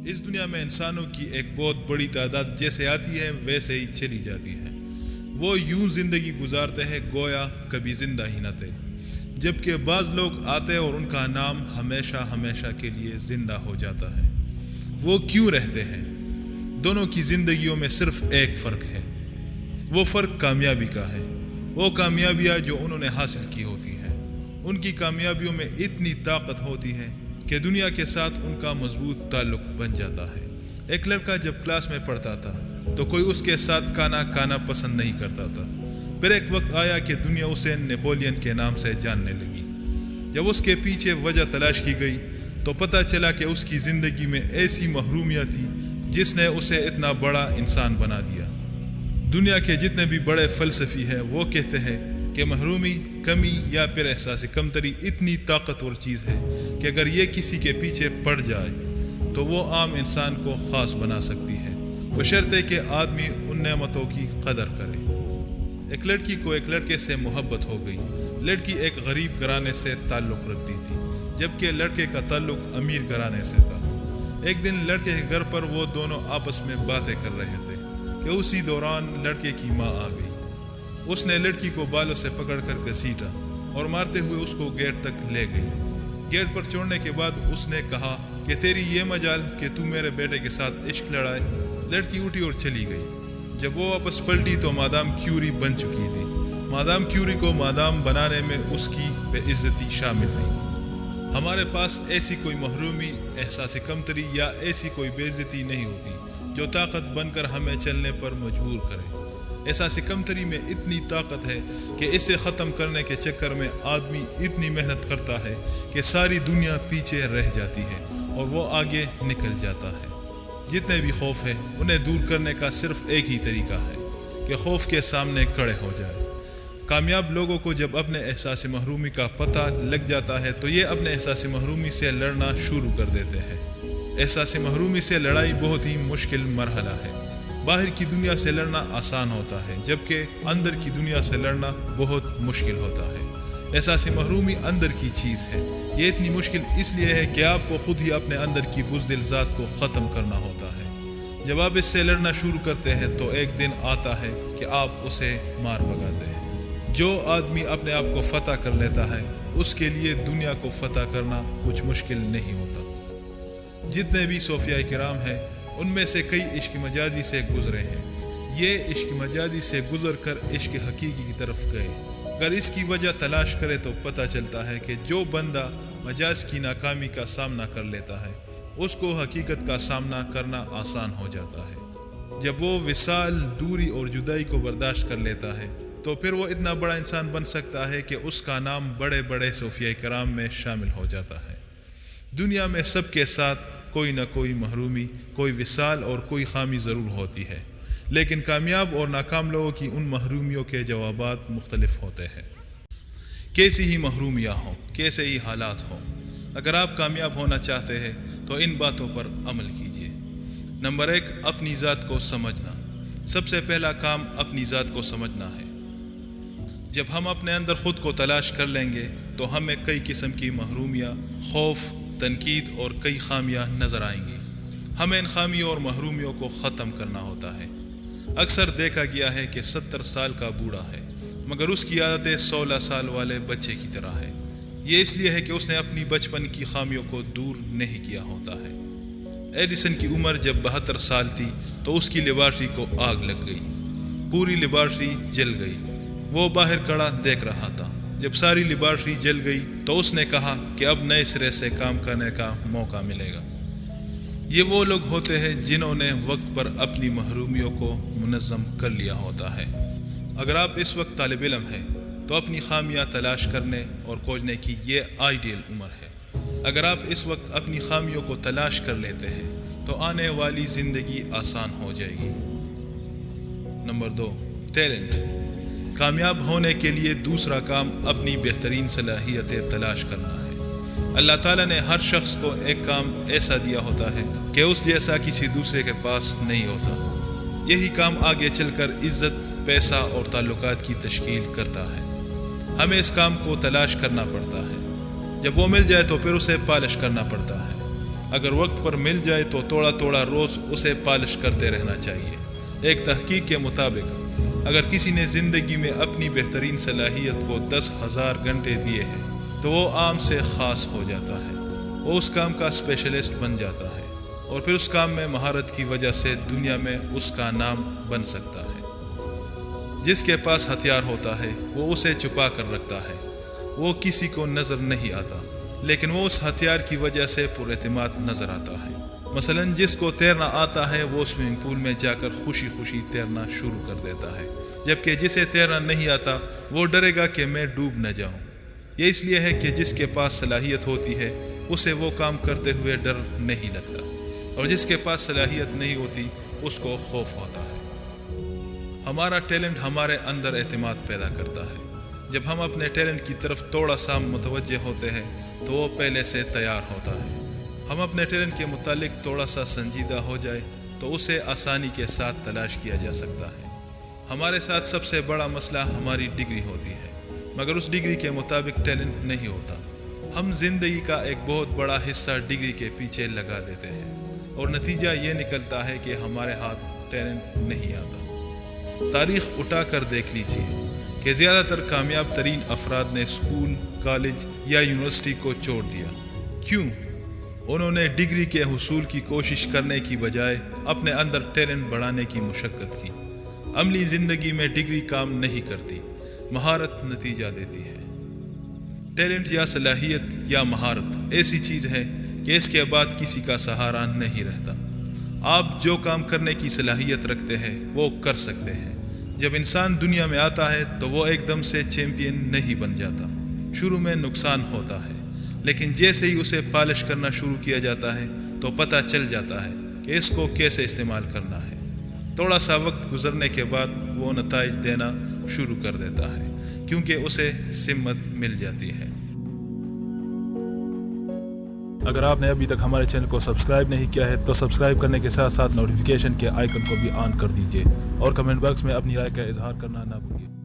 اس دنیا میں انسانوں کی ایک بہت بڑی تعداد جیسے آتی ہے ویسے ہی چلی جاتی ہے۔ وہ یوں زندگی گزارتے ہیں گویا کبھی زندہ ہی نہ تھے، جبکہ بعض لوگ آتے اور ان کا نام ہمیشہ ہمیشہ کے لیے زندہ ہو جاتا ہے۔ وہ کیوں رہتے ہیں؟ دونوں کی زندگیوں میں صرف ایک فرق ہے، وہ فرق کامیابی کا ہے۔ وہ کامیابیاں جو انہوں نے حاصل کی ہوتی ہیں، ان کی کامیابیوں میں اتنی طاقت ہوتی ہے کہ دنیا کے ساتھ ان کا مضبوط تعلق بن جاتا ہے۔ ایک لڑکا جب کلاس میں پڑھتا تھا تو کوئی اس کے ساتھ کھانا پسند نہیں کرتا تھا۔ پھر ایک وقت آیا کہ دنیا اسے نیپولین کے نام سے جاننے لگی۔ جب اس کے پیچھے وجہ تلاش کی گئی تو پتہ چلا کہ اس کی زندگی میں ایسی محرومیت تھی جس نے اسے اتنا بڑا انسان بنا دیا۔ دنیا کے جتنے بھی بڑے فلسفی ہیں وہ کہتے ہیں کہ محرومی، کمی یا پھر احساس کمتری اتنی طاقتور چیز ہے کہ اگر یہ کسی کے پیچھے پڑ جائے تو وہ عام انسان کو خاص بنا سکتی ہے، بشرطے کہ آدمی ان نعمتوں کی قدر کرے۔ ایک لڑکی کو ایک لڑکے سے محبت ہو گئی۔ لڑکی ایک غریب گھرانے سے تعلق رکھتی تھی، جبکہ لڑکے کا تعلق امیر گھرانے سے تھا۔ ایک دن لڑکے کے گھر پر وہ دونوں آپس میں باتیں کر رہے تھے کہ اسی دوران لڑکے کی ماں آ گئی۔ اس نے لڑکی کو بالوں سے پکڑ کر گھسیٹا اور مارتے ہوئے اس کو گیٹ تک لے گئی۔ گیٹ پر چھوڑنے کے بعد اس نے کہا کہ تیری یہ مجال کہ تو میرے بیٹے کے ساتھ عشق لڑائے۔ لڑکی اٹھی اور چلی گئی۔ جب وہ واپس پلٹی تو مادام کیوری بن چکی تھی۔ مادام کیوری کو مادام بنانے میں اس کی بے عزتی شامل تھی۔ ہمارے پاس ایسی کوئی محرومی، احساس کمتری یا ایسی کوئی بے عزتی نہیں ہوتی جو طاقت بن کر ہمیں چلنے پر مجبور کرے۔ احساس کمتری میں اتنی طاقت ہے کہ اسے ختم کرنے کے چکر میں آدمی اتنی محنت کرتا ہے کہ ساری دنیا پیچھے رہ جاتی ہے اور وہ آگے نکل جاتا ہے۔ جتنے بھی خوف ہیں انہیں دور کرنے کا صرف ایک ہی طریقہ ہے کہ خوف کے سامنے کھڑے ہو جائے۔ کامیاب لوگوں کو جب اپنے احساس محرومی کا پتہ لگ جاتا ہے تو یہ اپنے احساس محرومی سے لڑنا شروع کر دیتے ہیں۔ احساس محرومی سے لڑائی بہت ہی مشکل مرحلہ ہے۔ باہر کی دنیا سے لڑنا آسان ہوتا ہے، جبکہ اندر کی دنیا سے لڑنا بہت مشکل ہوتا ہے۔ احساس محرومی اندر کی چیز ہے۔ یہ اتنی مشکل اس لیے ہے کہ آپ کو خود ہی اپنے اندر کی بزدل ذات کو ختم کرنا ہوتا ہے۔ جب آپ اس سے لڑنا شروع کرتے ہیں تو ایک دن آتا ہے کہ آپ اسے مار بھگاتے ہیں۔ جو آدمی اپنے آپ کو فتح کر لیتا ہے اس کے لیے دنیا کو فتح کرنا کچھ مشکل نہیں ہوتا۔ جتنے بھی صوفیاء کرام ہیں ان میں سے کئی عشق مجازی سے گزرے ہیں۔ یہ عشق مجازی سے گزر کر عشق حقیقی کی طرف گئے۔ اگر اس کی وجہ تلاش کرے تو پتہ چلتا ہے کہ جو بندہ مجاز کی ناکامی کا سامنا کر لیتا ہے اس کو حقیقت کا سامنا کرنا آسان ہو جاتا ہے۔ جب وہ وصال، دوری اور جدائی کو برداشت کر لیتا ہے تو پھر وہ اتنا بڑا انسان بن سکتا ہے کہ اس کا نام بڑے بڑے صوفیاء کرام میں شامل ہو جاتا ہے۔ دنیا میں سب کے ساتھ کوئی نہ کوئی محرومی، کوئی وصال اور کوئی خامی ضرور ہوتی ہے، لیکن کامیاب اور ناکام لوگوں کی ان محرومیوں کے جوابات مختلف ہوتے ہیں۔ کیسی ہی محرومیاں ہوں، کیسے ہی حالات ہوں، اگر آپ کامیاب ہونا چاہتے ہیں تو ان باتوں پر عمل کیجیے۔ نمبر 1، اپنی ذات کو سمجھنا۔ سب سے پہلا کام اپنی ذات کو سمجھنا ہے۔ جب ہم اپنے اندر خود کو تلاش کر لیں گے تو ہمیں کئی قسم کی محرومیاں، خوف، تنقید اور کئی خامیاں نظر آئیں گی۔ ہمیں ان خامیوں اور محرومیوں کو ختم کرنا ہوتا ہے۔ اکثر دیکھا گیا ہے کہ 70 سال کا بوڑھا ہے مگر اس کی عادتیں 16 سال والے بچے کی طرح ہے۔ یہ اس لیے ہے کہ اس نے اپنی بچپن کی خامیوں کو دور نہیں کیا ہوتا ہے۔ ایڈیسن کی عمر جب 72 سال تھی تو اس کی لیبارٹری کو آگ لگ گئی۔ پوری لیبارٹری جل گئی۔ وہ باہر کھڑا دیکھ رہا تھا۔ جب ساری لیبارٹری جل گئی تو اس نے کہا کہ اب نئے سرے سے کام کرنے کا موقع ملے گا۔ یہ وہ لوگ ہوتے ہیں جنہوں نے وقت پر اپنی محرومیوں کو منظم کر لیا ہوتا ہے۔ اگر آپ اس وقت طالب علم ہیں تو اپنی خامیاں تلاش کرنے اور کھوجنے کی یہ آئیڈیل عمر ہے۔ اگر آپ اس وقت اپنی خامیوں کو تلاش کر لیتے ہیں تو آنے والی زندگی آسان ہو جائے گی۔ Number 2، talent. کامیاب ہونے کے لیے دوسرا کام اپنی بہترین صلاحیتیں تلاش کرنا ہے۔ اللہ تعالیٰ نے ہر شخص کو ایک کام ایسا دیا ہوتا ہے کہ اس جیسا کسی دوسرے کے پاس نہیں ہوتا۔ یہی کام آگے چل کر عزت، پیسہ اور تعلقات کی تشکیل کرتا ہے۔ ہمیں اس کام کو تلاش کرنا پڑتا ہے۔ جب وہ مل جائے تو پھر اسے پالش کرنا پڑتا ہے۔ اگر وقت پر مل جائے تو تھوڑا تھوڑا روز اسے پالش کرتے رہنا چاہیے۔ ایک تحقیق کے مطابق اگر کسی نے زندگی میں اپنی بہترین صلاحیت کو 10,000 گھنٹے دیے ہیں تو وہ عام سے خاص ہو جاتا ہے، وہ اس کام کا اسپیشلسٹ بن جاتا ہے اور پھر اس کام میں مہارت کی وجہ سے دنیا میں اس کا نام بن سکتا ہے۔ جس کے پاس ہتھیار ہوتا ہے وہ اسے چھپا کر رکھتا ہے، وہ کسی کو نظر نہیں آتا، لیکن وہ اس ہتھیار کی وجہ سے پر اعتماد نظر آتا ہے۔ مثلا جس کو تیرنا آتا ہے وہ سوئمنگ پول میں جا کر خوشی خوشی تیرنا شروع کر دیتا ہے، جبکہ جسے تیرنا نہیں آتا وہ ڈرے گا کہ میں ڈوب نہ جاؤں۔ یہ اس لیے ہے کہ جس کے پاس صلاحیت ہوتی ہے اسے وہ کام کرتے ہوئے ڈر نہیں لگتا، اور جس کے پاس صلاحیت نہیں ہوتی اس کو خوف ہوتا ہے۔ ہمارا ٹیلنٹ ہمارے اندر اعتماد پیدا کرتا ہے۔ جب ہم اپنے ٹیلنٹ کی طرف تھوڑا سا متوجہ ہوتے ہیں تو وہ پہلے سے تیار ہوتا ہے۔ ہم اپنے ٹیلنٹ کے متعلق تھوڑا سا سنجیدہ ہو جائے تو اسے آسانی کے ساتھ تلاش کیا جا سکتا ہے۔ ہمارے ساتھ سب سے بڑا مسئلہ ہماری ڈگری ہوتی ہے، مگر اس ڈگری کے مطابق ٹیلنٹ نہیں ہوتا۔ ہم زندگی کا ایک بہت بڑا حصہ ڈگری کے پیچھے لگا دیتے ہیں اور نتیجہ یہ نکلتا ہے کہ ہمارے ہاتھ ٹیلنٹ نہیں آتا۔ تاریخ اٹھا کر دیکھ لیجئے کہ زیادہ تر کامیاب ترین افراد نے اسکول، کالج یا یونیورسٹی کو چھوڑ دیا۔ کیوں؟ انہوں نے ڈگری کے حصول کی کوشش کرنے کی بجائے اپنے اندر ٹیلنٹ بڑھانے کی مشقت کی۔ عملی زندگی میں ڈگری کام نہیں کرتی، مہارت نتیجہ دیتی ہے۔ ٹیلنٹ یا صلاحیت یا مہارت ایسی چیز ہے کہ اس کے بعد کسی کا سہارا نہیں رہتا۔ آپ جو کام کرنے کی صلاحیت رکھتے ہیں وہ کر سکتے ہیں۔ جب انسان دنیا میں آتا ہے تو وہ ایک دم سے چیمپئن نہیں بن جاتا۔ شروع میں نقصان ہوتا ہے، لیکن جیسے ہی اسے پالش کرنا شروع کیا جاتا ہے تو پتہ چل جاتا ہے کہ اس کو کیسے استعمال کرنا ہے۔ تھوڑا سا وقت گزرنے کے بعد وہ نتائج دینا شروع کر دیتا ہے، کیونکہ اسے سمت مل جاتی ہے۔ اگر آپ نے ابھی تک ہمارے چینل کو سبسکرائب نہیں کیا ہے تو سبسکرائب کرنے کے ساتھ ساتھ نوٹیفیکیشن کے آئیکن کو بھی آن کر دیجئے اور کمنٹ باکس میں اپنی رائے کا اظہار کرنا نہ بھولئے۔